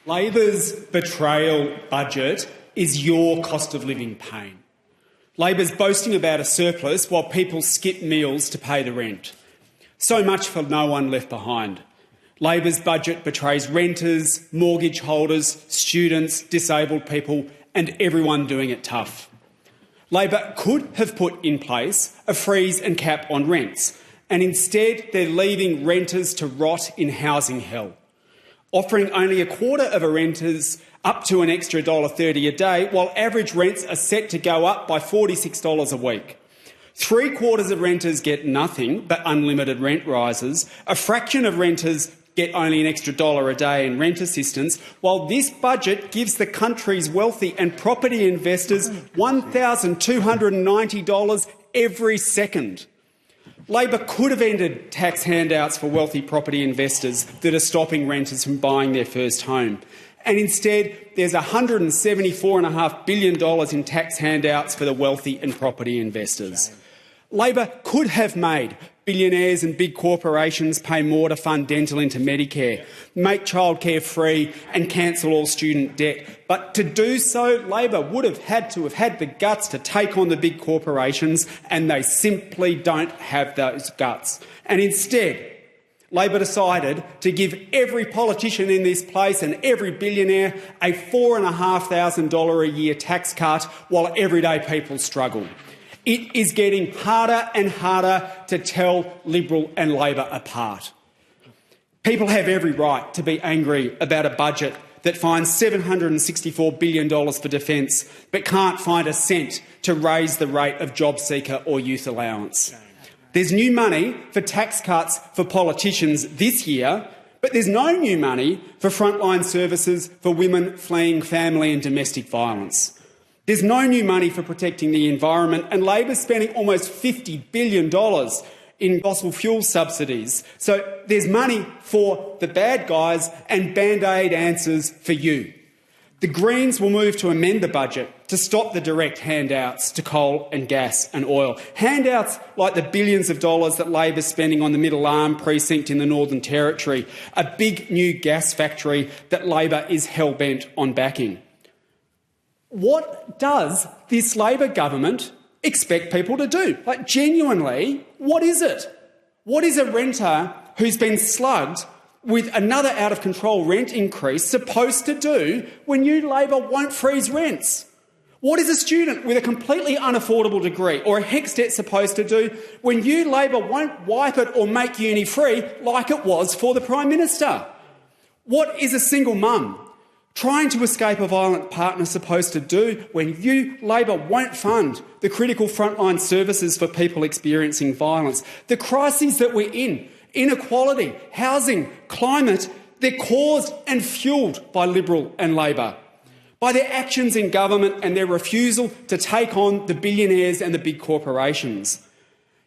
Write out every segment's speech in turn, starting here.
Labor's betrayal budget is your cost of living pain. Labor's boasting about a surplus while people skip meals to pay the rent. So much for no one left behind. Labor's budget betrays renters, mortgage holders, students, disabled people and everyone doing it tough. Labor could have put in place a freeze and cap on rents, and instead they're leaving renters to rot in housing hell, offering only a quarter of a renters up to an extra $1.30 a day, while average rents are set to go up by $46 a week. 3/4 of renters get nothing but unlimited rent rises. A fraction of renters get only an extra $1 a day in rent assistance, while this budget gives the country's wealthy and property investors $1,290 every second. Labor could have ended tax handouts for wealthy property investors that are stopping renters from buying their first home. And instead, there's $174.5 billion in tax handouts for the wealthy and property investors. Labor could have made billionaires and big corporations pay more to fund dental into Medicare, make childcare free and cancel all student debt. But to do so, Labor would have had the guts to take on the big corporations, and they simply don't have those guts. And instead, Labor decided to give every politician in this place and every billionaire a $4,500 a year tax cut while everyday people struggle. It is getting harder and harder to tell Liberal and Labor apart. People have every right to be angry about a budget that finds $764 billion for defence but can't find a cent to raise the rate of job seeker or youth allowance. There's new money for tax cuts for politicians this year, but there's no new money for frontline services for women fleeing family and domestic violence. There's no new money for protecting the environment, and Labor's spending almost $50 billion in fossil fuel subsidies. So there's money for the bad guys and Band-Aid answers for you. The Greens will move to amend the budget to stop the direct handouts to coal and gas and oil. Handouts like the billions of dollars that Labor's spending on the Middle Arm precinct in the Northern Territory, a big new gas factory that Labor is hell-bent on backing. What does this Labor government expect people to do? Like, genuinely, what is it? What is a renter who's been slugged with another out-of-control rent increase supposed to do when you Labor won't freeze rents? What is a student with a completely unaffordable degree or a HECS debt supposed to do when you Labor won't wipe it or make uni free like it was for the Prime Minister? What is a single mum trying to escape a violent partner supposed to do when you Labor won't fund the critical frontline services for people experiencing violence? The crises that we're in, inequality, housing, climate, they're caused and fuelled by Liberal and Labor, by their actions in government and their refusal to take on the billionaires and the big corporations.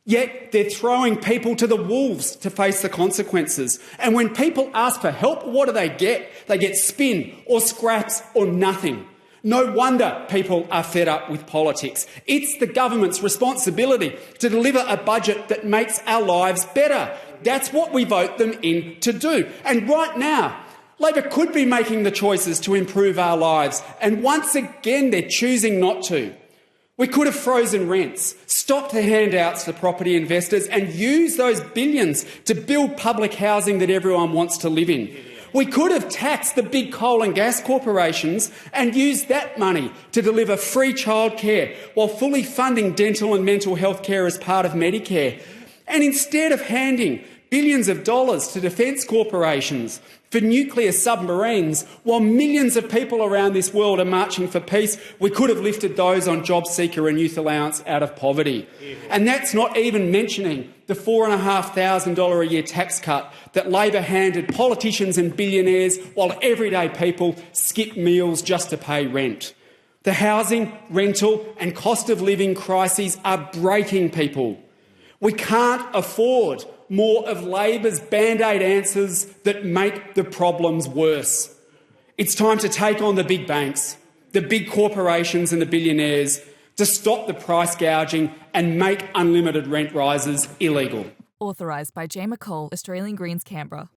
Yet they're throwing people to the wolves to face the consequences. And when people ask for help, what do? They get spin or scraps or nothing. No wonder people are fed up with politics. It's the government's responsibility to deliver a budget that makes our lives better. That's what we vote them in to do. And right now, Labor could be making the choices to improve our lives, and once again they're choosing not to. We could have frozen rents, stopped the handouts for property investors and used those billions to build public housing that everyone wants to live in. We could have taxed the big coal and gas corporations and used that money to deliver free childcare while fully funding dental and mental health care as part of Medicare. And instead of handing billions of dollars to defence corporations for nuclear submarines while millions of people around this world are marching for peace, we could have lifted those on job seeker and youth allowance out of poverty. And that's not even mentioning the $4,500 a year tax cut that Labor handed politicians and billionaires while everyday people skip meals just to pay rent. The housing, rental and cost of living crises are breaking people. We can't afford more of Labor's Band-Aid answers that make the problems worse. It's time to take on the big banks, the big corporations and the billionaires to stop the price gouging and make unlimited rent rises illegal. Authorised by J. McCall, Australian Greens, Canberra.